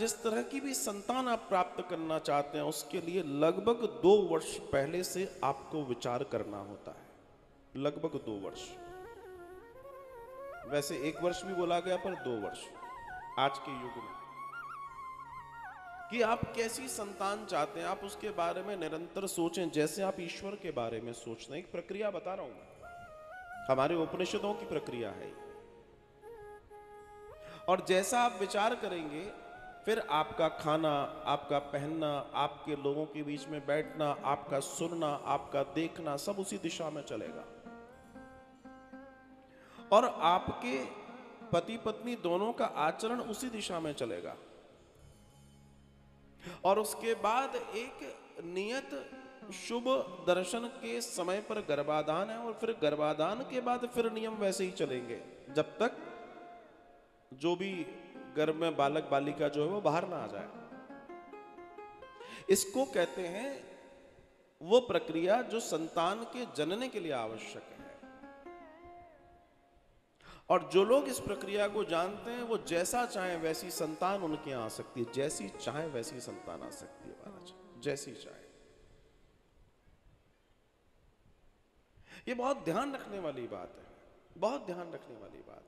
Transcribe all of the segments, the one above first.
जिस तरह की भी संतान आप प्राप्त करना चाहते हैं उसके लिए लगभग 2 वर्ष पहले से आपको विचार करना होता है। लगभग 2 वर्ष, वैसे 1 वर्ष भी बोला गया पर 2 वर्ष आज के युग में, कि आप कैसी संतान चाहते हैं आप उसके बारे में निरंतर सोचें, जैसे आप ईश्वर के बारे में सोचते हैं। एक प्रक्रिया बता रहा हूं, हमारे उपनिषदों की प्रक्रिया है, और जैसा आप विचार करेंगे फिर आपका खाना, आपका पहनना, आपके लोगों के बीच में बैठना, आपका सुनना, आपका देखना सब उसी दिशा में चलेगा। और आपके पति पत्नी दोनों का आचरण उसी दिशा में चलेगा। और उसके बाद एक नियत शुभ दर्शन के समय पर गर्भाधान है, और फिर गर्भाधान के बाद फिर नियम वैसे ही चलेंगे जब तक जो भी गर्भ में बालक बालिका जो है वो बाहर ना आ जाए। इसको कहते हैं वो प्रक्रिया जो संतान के जनने के लिए आवश्यक है। और जो लोग इस प्रक्रिया को जानते हैं वो जैसा चाहे वैसी संतान उनके यहाँ आ सकती है, जैसी चाहे वैसी संतान आ सकती है महाराज, जैसी चाहे। ये बहुत ध्यान रखने वाली बात है, बहुत ध्यान रखने वाली बात है।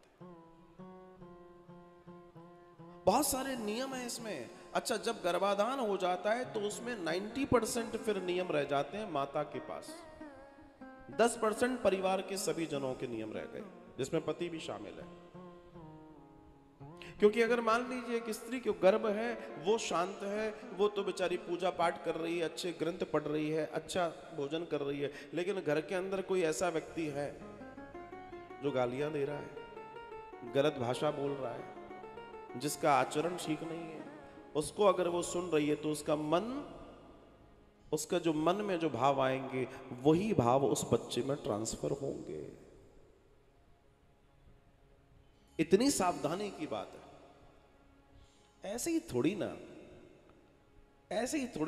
बहुत सारे नियम है इसमें। अच्छा, जब गर्भाधान हो जाता है तो उसमें 90% फिर नियम रह जाते हैं माता के पास, 10% परिवार के सभी जनों के नियम रह गए, जिसमें पति भी शामिल है। क्योंकि अगर मान लीजिए कि स्त्री को गर्भ है, वो शांत है, वो तो बेचारी पूजा पाठ कर रही है, अच्छे ग्रंथ पढ़ रही है, अच्छा भोजन कर रही है, लेकिन घर के अंदर कोई ऐसा व्यक्ति है जो गालियां दे रहा है, गलत भाषा बोल रहा है, जिसका आचरण ठीक नहीं है, उसको अगर वो सुन रही है तो उसका जो मन में जो भाव आएंगे वही भाव उस बच्चे में ट्रांसफर होंगे। इतनी सावधानी की बात है। ऐसे ही थोड़ी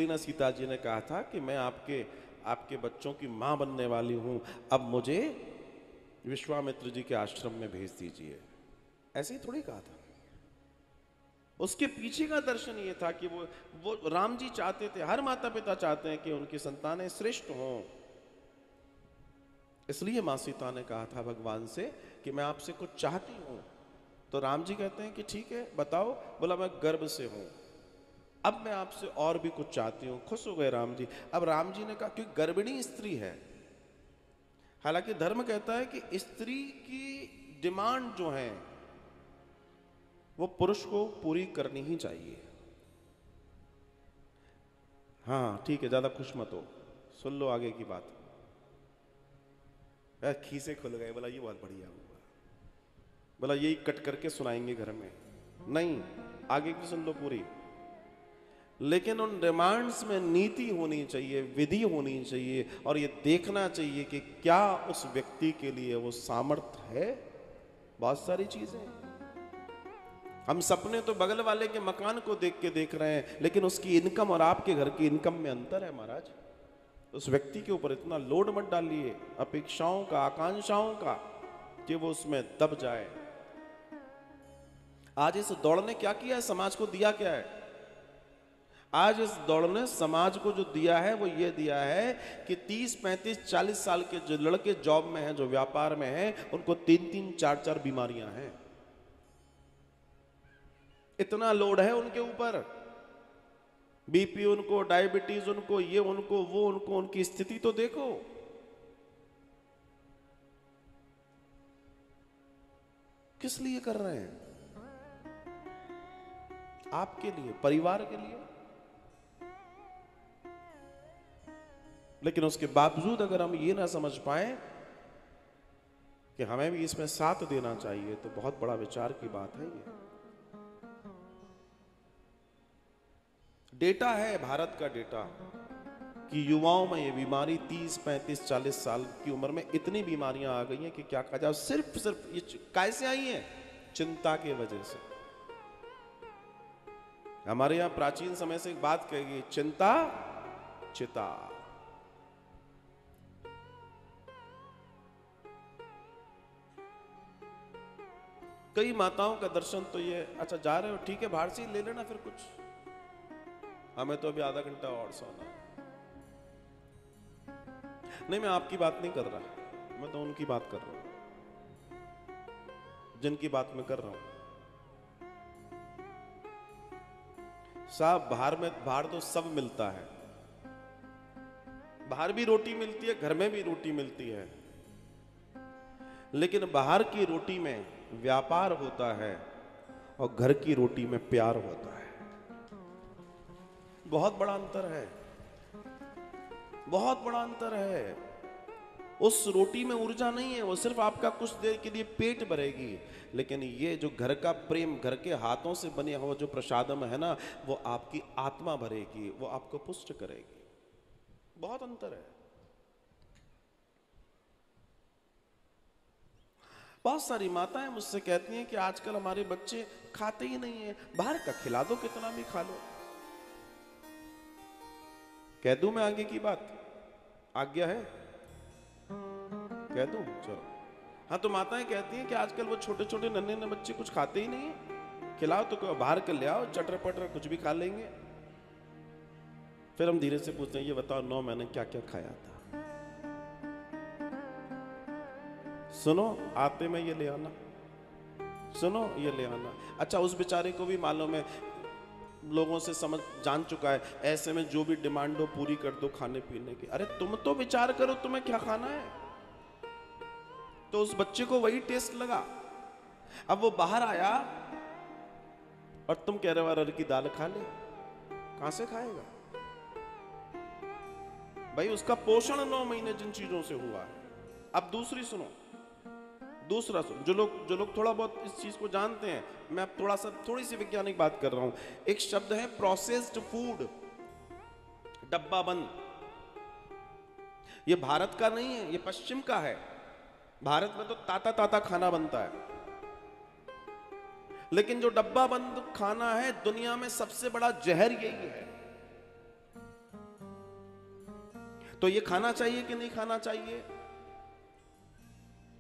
ना सीता जी ने कहा था कि मैं आपके बच्चों की मां बनने वाली हूं, अब मुझे विश्वामित्र जी के आश्रम में भेज दीजिए। ऐसे ही थोड़ी कहा था। उसके पीछे का दर्शन ये था कि वो राम जी चाहते थे, हर माता पिता चाहते हैं कि उनकी संतानें श्रेष्ठ हों। इसलिए मां सीता ने कहा था भगवान से कि मैं आपसे कुछ चाहती हूं। तो राम जी कहते हैं कि ठीक है बताओ। बोला मैं गर्भ से हूं, अब मैं आपसे और भी कुछ चाहती हूं। खुश हो गए राम जी। अब राम जी ने कहा क्योंकि गर्भिणी स्त्री है, हालांकि धर्म कहता है कि स्त्री की डिमांड जो है वो पुरुष को पूरी करनी ही चाहिए। हाँ ठीक है, ज्यादा खुश मत हो, सुन लो आगे की बात। खीसे खुल गए, बोला ये बहुत बढ़िया हुआ, बोला यही कट करके सुनाएंगे घर में। नहीं, आगे की सुन लो पूरी। लेकिन उन डिमांड्स में नीति होनी चाहिए, विधि होनी चाहिए, और ये देखना चाहिए कि क्या उस व्यक्ति के लिए वो सामर्थ्य है। बहुत सारी चीजें हम सपने तो बगल वाले के मकान को देख के देख रहे हैं, लेकिन उसकी इनकम और आपके घर की इनकम में अंतर है महाराज। उस व्यक्ति के ऊपर इतना लोड मत डालिए अपेक्षाओं का, आकांक्षाओं का, कि वो उसमें दब जाए। आज इस दौड़ ने क्या किया है, समाज को दिया क्या है? आज इस दौड़ ने समाज को जो दिया है वो ये दिया है कि 30, 35, 40 साल के जो लड़के जॉब में हैं, जो व्यापार में हैं, उनको 3-3, 4-4 बीमारियां हैं। इतना लोड है उनके ऊपर, बीपी उनको, डायबिटीज उनको, ये उनको, वो उनको, उनकी स्थिति तो देखो। किस लिए कर रहे हैं? आपके लिए, परिवार के लिए। लेकिन उसके बावजूद अगर हम ये ना समझ पाए कि हमें भी इसमें साथ देना चाहिए, तो बहुत बड़ा विचार की बात है। ये डेटा है, भारत का डेटा, कि युवाओं में ये बीमारी 30, 35, 40 साल की उम्र में इतनी बीमारियां आ गई हैं कि क्या कहा जाए। सिर्फ ये कैसे आई हैं? चिंता की वजह से। हमारे यहां प्राचीन समय से एक बात कही गई, चिंता चिता। कई माताओं का दर्शन तो ये, अच्छा जा रहे हो ठीक है बाहर से ही ले लेना फिर कुछ, हमें तो अभी आधा घंटा और सोना है। नहीं मैं आपकी बात नहीं कर रहा, मैं तो उनकी बात कर रहा हूं जिनकी बात मैं कर रहा हूं। साहब बाहर तो सब मिलता है, बाहर भी रोटी मिलती है, घर में भी रोटी मिलती है, लेकिन बाहर की रोटी में व्यापार होता है और घर की रोटी में प्यार होता है। बहुत बड़ा अंतर है, बहुत बड़ा अंतर है। उस रोटी में ऊर्जा नहीं है, वो सिर्फ आपका कुछ देर के लिए पेट भरेगी, लेकिन ये जो घर का प्रेम, घर के हाथों से बने हुआ जो प्रसादम है ना, वो आपकी आत्मा भरेगी, वो आपको पुष्ट करेगी। बहुत अंतर है। बहुत सारी माताएं मुझसे कहती हैं कि आजकल हमारे बच्चे खाते ही नहीं है, बाहर का खिला दो कितना भी खा लो। कह दूं मैं आगे की बात, आज्ञा है कह दूं? चलो। हाँ तो माताएं कहती हैं कि आजकल वो छोटे छोटे नन्हे नन्हे बच्चे कुछ खाते ही नहीं है, खिलाओ तो बाहर के ले आओ, चटर पटर कुछ भी खा लेंगे। फिर हम धीरे से पूछते हैं ये बताओ 9 महीने क्या क्या खाया था? सुनो आते में ये ले आना, सुनो ये ले आना। अच्छा उस बेचारे को भी मालूम है, लोगों से समझ जान चुका है, ऐसे में जो भी डिमांड हो पूरी कर दो खाने पीने की। अरे तुम तो विचार करो तुम्हें क्या खाना है, तो उस बच्चे को वही टेस्ट लगा। अब वो बाहर आया और तुम कह रहे हो अरहर की दाल खा ले, कहां से खाएगा भाई? उसका पोषण 9 महीने जिन चीजों से हुआ है। अब दूसरा सुनो, जो लोग थोड़ा बहुत इस चीज को जानते हैं, मैं अब थोड़ी सी वैज्ञानिक बात कर रहा हूं। एक शब्द है प्रोसेस्ड फूड, डब्बा बंद। ये भारत का नहीं है, ये पश्चिम का है। भारत में तो ताता ताता खाना बनता है, लेकिन जो डब्बा बंद खाना है दुनिया में सबसे बड़ा जहर यही है। तो ये खाना चाहिए कि नहीं खाना चाहिए?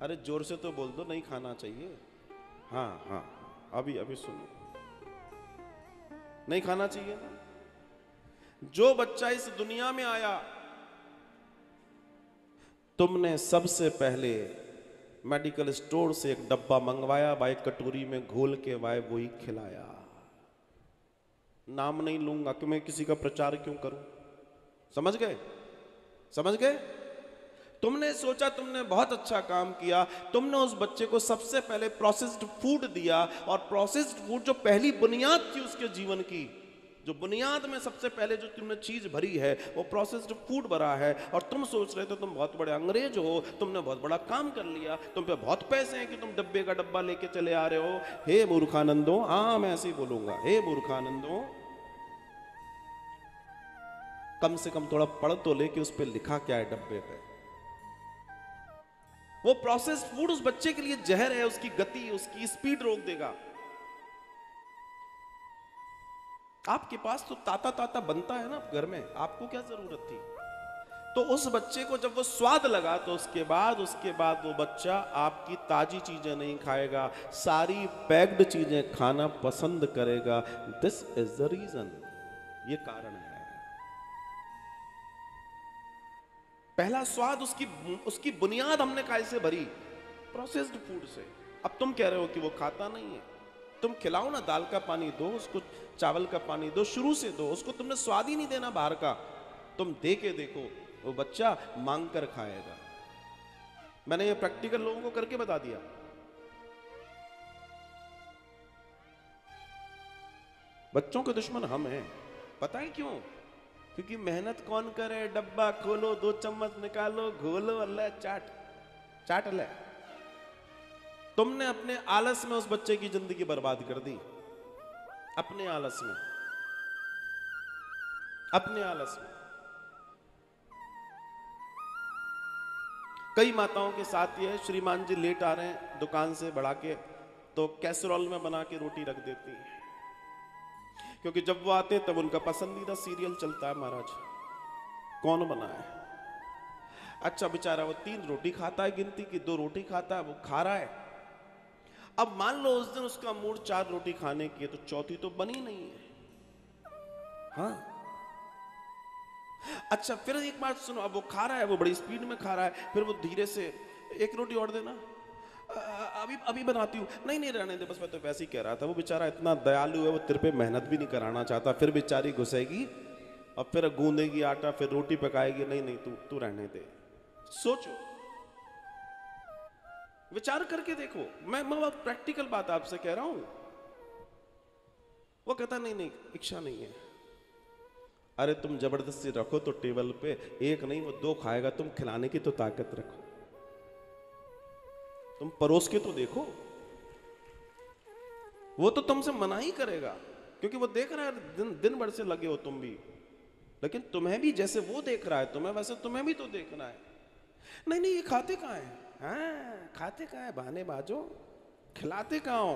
अरे जोर से तो बोल दो नहीं खाना चाहिए। हाँ हाँ अभी सुनो, नहीं खाना चाहिए ना। जो बच्चा इस दुनिया में आया, तुमने सबसे पहले मेडिकल स्टोर से एक डब्बा मंगवाया, भाई कटोरी में घोल के भाई वही खिलाया। नाम नहीं लूंगा कि मैं किसी का प्रचार क्यों करूं, समझ गए? समझ गए? तुमने सोचा तुमने बहुत अच्छा काम किया, तुमने उस बच्चे को सबसे पहले प्रोसेस्ड फूड दिया, और प्रोसेस्ड फूड जो पहली बुनियाद थी उसके जीवन की, जो बुनियाद में सबसे पहले जो तुमने चीज भरी है वो प्रोसेस्ड फूड भरा है। और तुम सोच रहे थे तुम बहुत बड़े अंग्रेज हो, तुमने बहुत बड़ा काम कर लिया, तुम पे बहुत पैसे हैं कि तुम डब्बे का डब्बा लेके चले आ रहे हो। हे मूर्खानंदो, हाँ मैं ऐसे ही बोलूंगा, हे मूर्खानंदो, कम से कम थोड़ा पढ़ तो ले कि उस पे लिखा क्या है डब्बे पे। वो प्रोसेस्ड फूड उस बच्चे के लिए जहर है, उसकी गति, उसकी स्पीड रोक देगा। आपके पास तो ताता ताता बनता है ना घर में, आपको क्या जरूरत थी? तो उस बच्चे को जब वो स्वाद लगा तो उसके बाद वो बच्चा आपकी ताजी चीजें नहीं खाएगा, सारी पैक्ड चीजें खाना पसंद करेगा। दिस इज द रीजन, ये कारण है। पहला स्वाद, उसकी बुनियाद हमने कैसे भरी? प्रोसेस्ड फूड से। अब तुम कह रहे हो कि वो खाता नहीं है, तुम खिलाओ ना, दाल का पानी दो उसको, चावल का पानी दो, शुरू से दो उसको। तुमने स्वाद ही नहीं देना बाहर का, तुम दे के देखो, वो बच्चा मांग कर खाएगा। मैंने ये प्रैक्टिकल लोगों को करके बता दिया। बच्चों के दुश्मन हम हैं, पता है क्यों? क्योंकि मेहनत कौन करे? डब्बा खोलो, 2 चम्मच निकालो, घोलो, अल्लाह चाट ले। तुमने अपने आलस में उस बच्चे की जिंदगी बर्बाद कर दी, अपने आलस में, अपने आलस में। कई माताओं के साथ ये है, श्रीमान जी लेट आ रहे हैं दुकान से बढ़ा के, तो कैसरोल में बना के रोटी रख देती है, क्योंकि जब वो आते हैं तब उनका पसंदीदा सीरियल चलता है, महाराज कौन बनाए। अच्छा बेचारा वो 3 रोटी खाता है, गिनती की 2 रोटी खाता है, वो खा रहा है। अब मान लो उस दिन उसका मूड 4 रोटी खाने की है, तो चौथी तो बनी नहीं है। हाँ, अच्छा फिर एक बात सुनो, अब वो खा रहा है, वो बड़ी स्पीड में खा रहा है, फिर वो धीरे से 1 रोटी और देना, अभी अभी बनाती हूँ, नहीं नहीं रहने दे, बस मैं तो वैसे ही कह रहा था। वो बेचारा इतना दयालु है, वो तेरे पे मेहनत भी नहीं कराना चाहता, फिर बेचारी घुसेगी और फिर गूंदेगी आटा, फिर रोटी पकाएगी, नहीं नहीं तू तू रहने दे। सोचो, विचार करके देखो, मैं बहुत प्रैक्टिकल बात आपसे कह रहा हूं। वो कहता नहीं नहीं इच्छा नहीं है। अरे तुम जबरदस्ती रखो तो टेबल पे, एक नहीं वो 2 खाएगा, तुम खिलाने की तो ताकत रखो, तुम परोस के तो देखो। वो तो तुमसे मना ही करेगा, क्योंकि वो देख रहा है दिन भर से लगे हो तुम भी, लेकिन तुम्हें भी जैसे वो देख रहा है तुम्हें, वैसे तुम्हें भी तो देखना है। नहीं नहीं ये खाते कहाँ है, हाँ खाते कहाँ है, बहाने बाजो, खिलाते कहाँ हो।